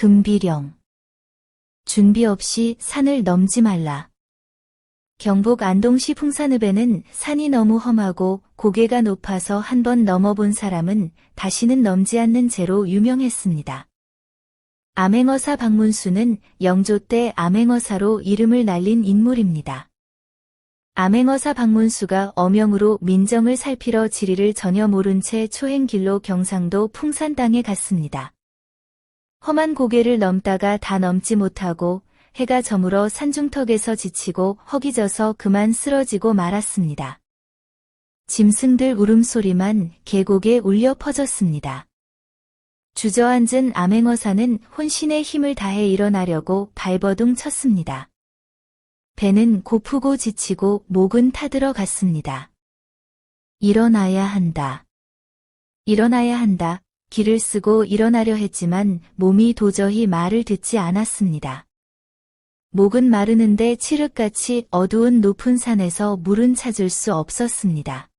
금비령. 준비 없이 산을 넘지 말라. 경북 안동시 풍산읍에는 산이 너무 험하고 고개가 높아서 한 번 넘어본 사람은 다시는 넘지 않는 죄로 유명했습니다. 암행어사 박문수는 영조 때 암행어사로 이름을 날린 인물입니다. 암행어사 박문수가 어명으로 민정을 살피러 지리를 전혀 모른 채 초행길로 경상도 풍산 땅에 갔습니다. 험한 고개를 넘다가 다 넘지 못하고 해가 저물어 산중턱에서 지치고 허기져서 그만 쓰러지고 말았습니다. 짐승들 울음소리만 계곡에 울려 퍼졌습니다. 주저앉은 암행어사는 혼신의 힘을 다해 일어나려고 발버둥 쳤습니다. 배는 고프고 지치고 목은 타들어 갔습니다. 일어나야 한다. 일어나야 한다. 기를 쓰고 일어나려 했지만 몸이 도저히 말을 듣지 않았습니다. 목은 마르는데 칠흑같이 어두운 높은 산에서 물은 찾을 수 없었습니다.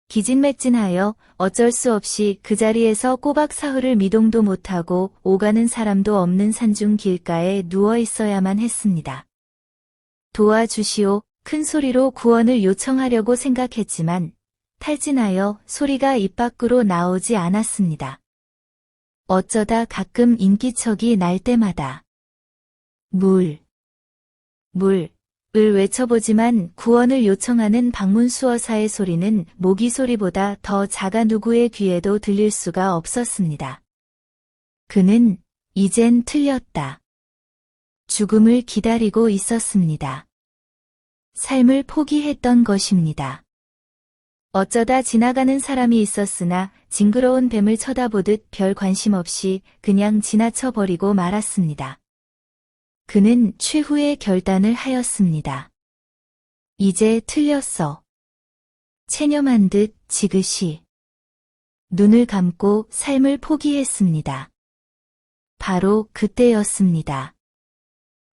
기진맥진하여 어쩔 수 없이 그 자리에서 꼬박 사흘을 미동도 못하고 오가는 사람도 없는 산중 길가에 누워 있어야만 했습니다. 도와주시오. 큰 소리로 구원을 요청하려고 생각했지만 탈진하여 소리가 입 밖으로 나오지 않았습니다. 어쩌다 가끔 인기척이 날 때마다 물을 외쳐보지만 구원을 요청하는 박문수어사의 소리는 모기 소리보다 더 작아 누구의 귀에도 들릴 수가 없었습니다. 그는 이젠 틀렸다. 죽음을 기다리고 있었습니다. 삶을 포기했던 것입니다. 어쩌다 지나가는 사람이 있었으나 징그러운 뱀을 쳐다보듯 별 관심 없이 그냥 지나쳐버리고 말았습니다. 그는 최후의 결단을 하였습니다. 이제 틀렸어. 체념한 듯 지그시 눈을 감고 삶을 포기했습니다. 바로 그때였습니다.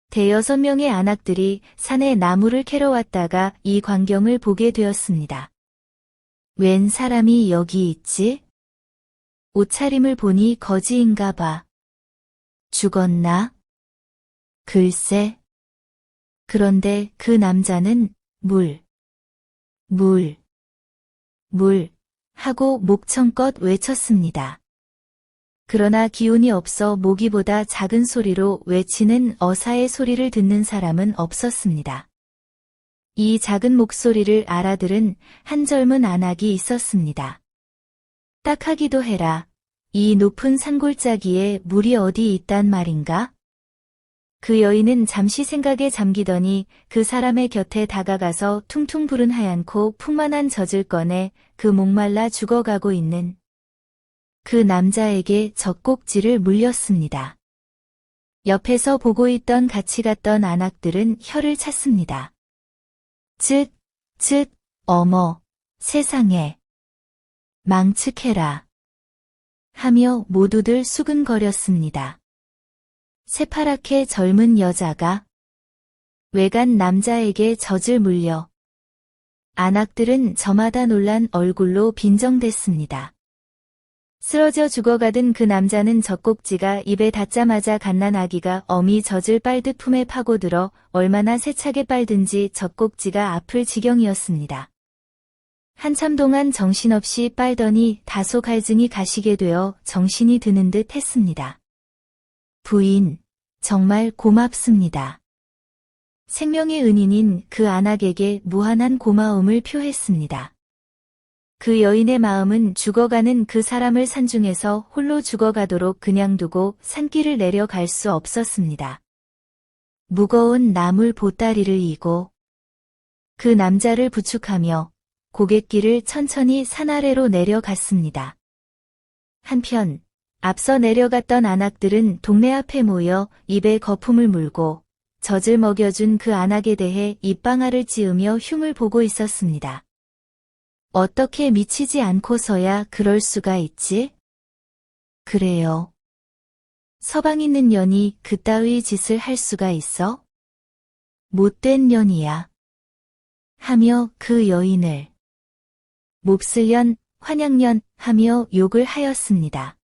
대여섯 명의 안악들이 산에 나무를 캐러 왔다가 이 광경을 보게 되었습니다. 웬 사람이 여기 있지? 옷차림을 보니 거지인가 봐. 죽었나? 글쎄. 그런데 그 남자는 물 하고 목청껏 외쳤습니다. 그러나 기운이 없어 모기보다 작은 소리로 외치는 어사의 소리를 듣는 사람은 없었습니다. 이 작은 목소리를 알아들은 한 젊은 안악이 있었습니다. 딱하기도 해라. 이 높은 산골짜기에 물이 어디 있단 말인가? 그 여인은 잠시 생각에 잠기더니 그 사람의 곁에 다가가서 퉁퉁 부른 하얀코 풍만한 젖을 꺼내 그 목말라 죽어가고 있는 그 남자에게 젖꼭지를 물렸습니다. 옆에서 보고 있던 같이 갔던 안악들은 혀를 찼습니다. 어머, 세상에. 망측해라. 하며 모두들 수근거렸습니다. 새파랗게 젊은 여자가 외간 남자에게 젖을 물려 안악들은 저마다 놀란 얼굴로 빈정댔습니다. 쓰러져 죽어가던 그 남자는 젖꼭지가 입에 닿자마자 갓난아기가 어미 젖을 빨듯 품에 파고들어 얼마나 세차게 빨든지 젖꼭지가 아플 지경이었습니다. 한참 동안 정신없이 빨더니 다소 갈증이 가시게 되어 정신이 드는 듯 했습니다. 부인, 정말 고맙습니다. 생명의 은인인 그 안악에게 무한한 고마움을 표했습니다. 그 여인의 마음은 죽어가는 그 사람을 산중에서 홀로 죽어가도록 그냥 두고 산길을 내려갈 수 없었습니다. 무거운 나물 보따리를 이고 그 남자를 부축하며 고갯길을 천천히 산 아래로 내려갔습니다. 한편 앞서 내려갔던 안악들은 동네 앞에 모여 입에 거품을 물고 젖을 먹여준 그 안악에 대해 입방아를 찌으며 흉을 보고 있었습니다. 어떻게 미치지 않고서야 그럴 수가 있지? 그래요. 서방 있는 년이 그따위 짓을 할 수가 있어? 못된 년이야. 하며 그 여인을 몹쓸 년, 환양년 하며 욕을 하였습니다.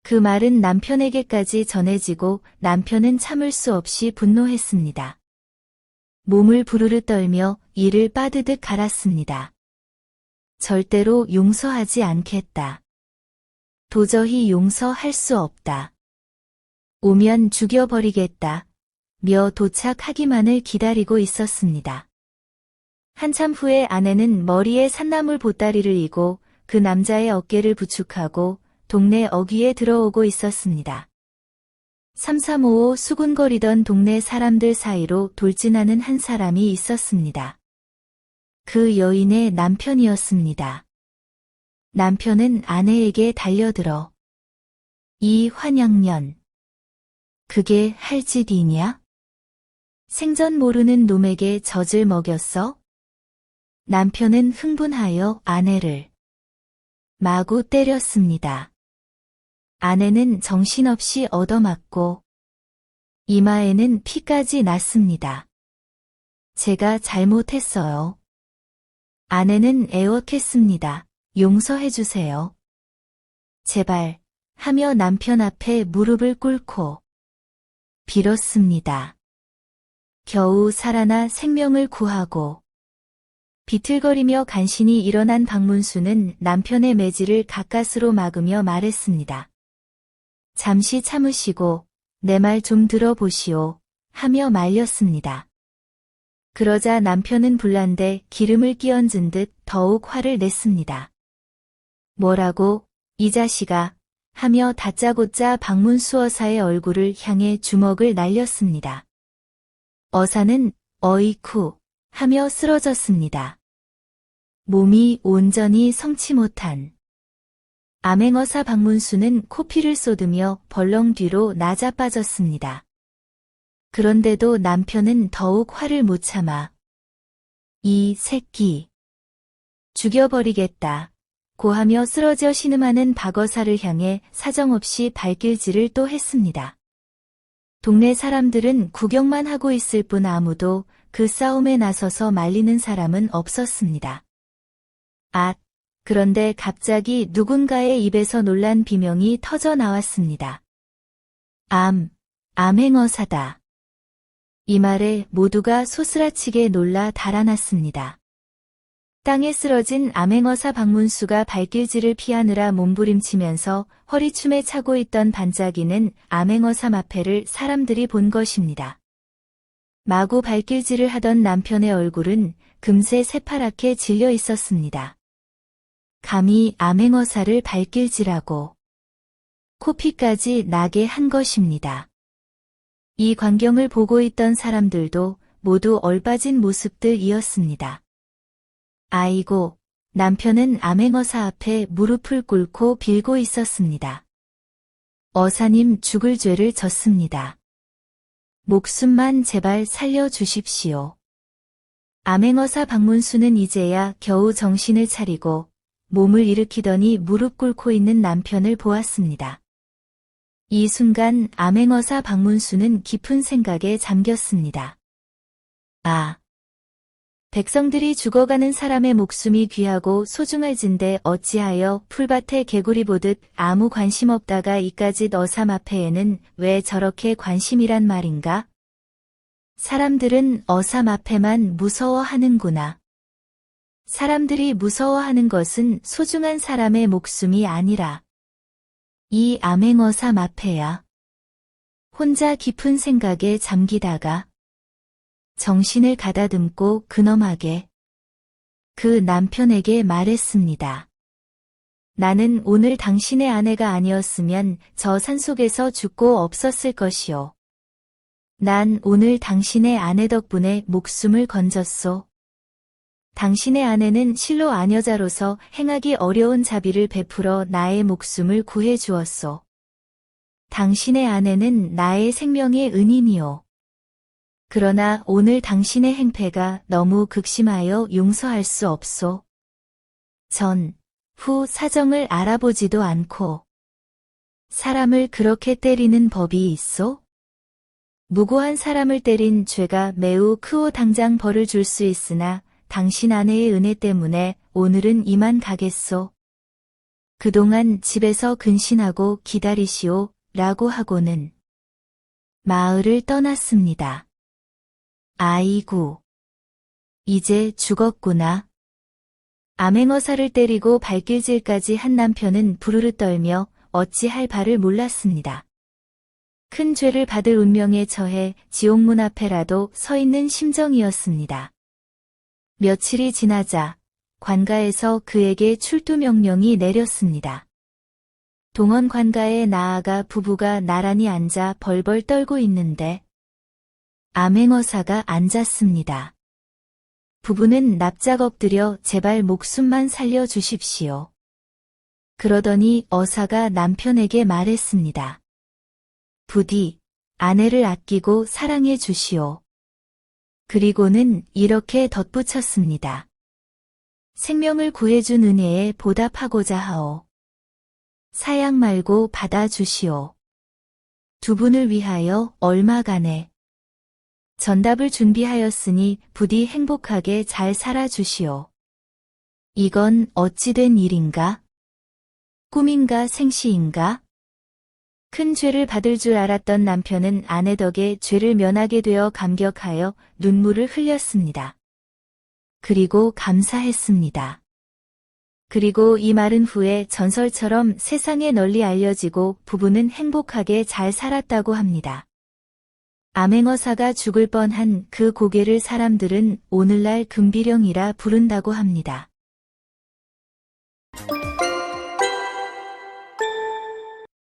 그 말은 남편에게까지 전해지고 남편은 참을 수 없이 분노했습니다. 몸을 부르르 떨며 이를 빠드득 갈았습니다. 절대로 용서하지 않겠다. 도저히 용서할 수 없다. 오면 죽여버리겠다. 며 도착하기만을 기다리고 있었습니다. 한참 후에 아내는 머리에 산나물 보따리를 이고 그 남자의 어깨를 부축하고 동네 어귀에 들어오고 있었습니다. 3355 수군거리던 동네 사람들 사이로 돌진하는 한 사람이 있었습니다. 그 여인의 남편이었습니다. 남편은 아내에게 달려들어 이 환양년, 그게 할 짓이냐? 생전 모르는 놈에게 젖을 먹였어? 남편은 흥분하여 아내를 마구 때렸습니다. 아내는 정신없이 얻어맞고 이마에는 피까지 났습니다. 제가 잘못했어요. 아내는 애원했습니다. 용서해주세요. 제발 하며 남편 앞에 무릎을 꿇고 빌었습니다. 겨우 살아나 생명을 구하고 비틀거리며 간신히 일어난 박문수는 남편의 매질을 가까스로 막으며 말했습니다. 잠시 참으시고 내 말 좀 들어보시오 하며 말렸습니다. 그러자 남편은 불난데 기름을 끼얹은 듯 더욱 화를 냈습니다. 뭐라고, 이 자식아, 하며 다짜고짜 박문수 어사의 얼굴을 향해 주먹을 날렸습니다. 어사는 어이쿠 하며 쓰러졌습니다. 몸이 온전히 성치 못한 암행어사 박문수는 코피를 쏟으며 벌렁 뒤로 나자빠졌습니다. 그런데도 남편은 더욱 화를 못 참아 이 새끼 죽여버리겠다 고하며 쓰러져 신음하는 박어사를 향해 사정없이 발길질을 또 했습니다. 동네 사람들은 구경만 하고 있을 뿐 아무도 그 싸움에 나서서 말리는 사람은 없었습니다. 그런데 갑자기 누군가의 입에서 놀란 비명이 터져 나왔습니다. 암행어사다. 이 말에 모두가 소스라치게 놀라 달아났습니다. 땅에 쓰러진 암행어사 박문수가 발길질을 피하느라 몸부림치면서 허리춤에 차고 있던 반짝이는 암행어사 마패를 사람들이 본 것입니다. 마구 발길질을 하던 남편의 얼굴은 금세 새파랗게 질려 있었습니다. 감히 암행어사를 발길질하고 코피까지 나게 한 것입니다. 이 광경을 보고 있던 사람들도 모두 얼빠진 모습들이었습니다. 아이고, 남편은 암행어사 앞에 무릎을 꿇고 빌고 있었습니다. 어사님 죽을 죄를 졌습니다. 목숨만 제발 살려주십시오. 암행어사 박문수는 이제야 겨우 정신을 차리고 몸을 일으키더니 무릎 꿇고 있는 남편을 보았습니다. 이 순간 암행어사 박문수는 깊은 생각에 잠겼습니다. 백성들이 죽어가는 사람의 목숨이 귀하고 소중할진데 어찌하여 풀밭에 개구리 보듯 아무 관심 없다가 이까짓 어사 마패에는 왜 저렇게 관심이란 말인가? 사람들은 어사 마패만 무서워하는구나. 사람들이 무서워하는 것은 소중한 사람의 목숨이 아니라 이 암행어사 마패야. 혼자 깊은 생각에 잠기다가 정신을 가다듬고 근엄하게 그 남편에게 말했습니다. 나는 오늘 당신의 아내가 아니었으면 저 산속에서 죽고 없었을 것이오. 난 오늘 당신의 아내 덕분에 목숨을 건졌소. 당신의 아내는 실로 아녀자로서 행하기 어려운 자비를 베풀어 나의 목숨을 구해 주었소. 당신의 아내는 나의 생명의 은인이오. 그러나 오늘 당신의 행패가 너무 극심하여 용서할 수 없소. 전, 후 사정을 알아보지도 않고 사람을 그렇게 때리는 법이 있소? 무고한 사람을 때린 죄가 매우 크오. 당장 벌을 줄 수 있으나 당신 아내의 은혜 때문에 오늘은 이만 가겠소. 그동안 집에서 근신하고 기다리시오 라고 하고는 마을을 떠났습니다. 아이고, 이제 죽었구나. 암행어사를 때리고 발길질까지 한 남편은 부르르 떨며 어찌할 바를 몰랐습니다. 큰 죄를 받을 운명에 처해 지옥문 앞에라도 서 있는 심정이었습니다. 며칠이 지나자 관가에서 그에게 출두 명령이 내렸습니다. 동원 관가에 나아가 부부가 나란히 앉아 벌벌 떨고 있는데 암행어사가 앉았습니다. 부부는 납작 엎드려 제발 목숨만 살려주십시오. 그러더니 어사가 남편에게 말했습니다. 부디 아내를 아끼고 사랑해 주시오. 그리고는 이렇게 덧붙였습니다. 생명을 구해준 은혜에 보답하고자 하오. 사양 말고 받아주시오. 두 분을 위하여 얼마간에 전답을 준비하였으니 부디 행복하게 잘 살아주시오. 이건 어찌된 일인가? 꿈인가 생시인가? 큰 죄를 받을 줄 알았던 남편은 아내 덕에 죄를 면하게 되어 감격하여 눈물을 흘렸습니다. 그리고 감사했습니다. 그리고 이 말은 후에 전설처럼 세상에 널리 알려지고 부부는 행복하게 잘 살았다고 합니다. 암행어사가 죽을 뻔한 그 고개를 사람들은 오늘날 금비령이라 부른다고 합니다.